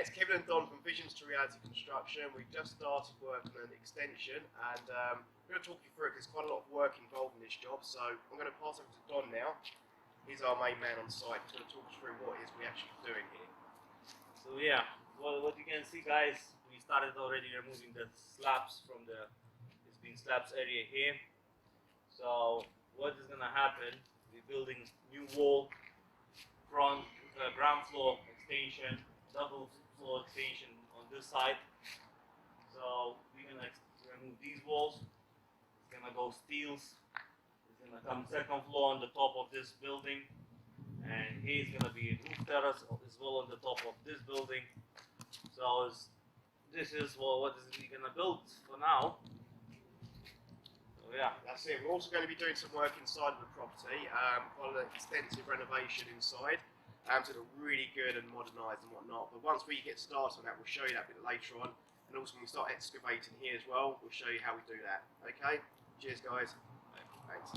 it's Kevin and Don from Visions to Reality Construction. We've just started work on an extension, and we're going to talk you through it because there's quite a lot of work involved in this job. So I'm going to pass over to Don now. He's our main man on site. He's going to talk us through what it is we're actually doing here. So yeah, well, what you can see, guys, we started already removing the slabs from the existing slabs area here. So what is going to happen? We're building new wall, front, ground floor extension, double floor extension on this side. So we're going to remove these walls. It's going to go steels. It's going to come second floor on the top of this building. And here's going to be a roof terrace as well on the top of this building. So this is what is we're going to build for now. So yeah. That's it. We're also going to be doing some work inside of the property, quite an extensive renovation inside. To look really good and modernised and whatnot. But once we get started on that, we'll show you that a bit later on. And also when we start excavating here as well, we'll show you how we do that. Okay? Cheers, guys. Thanks.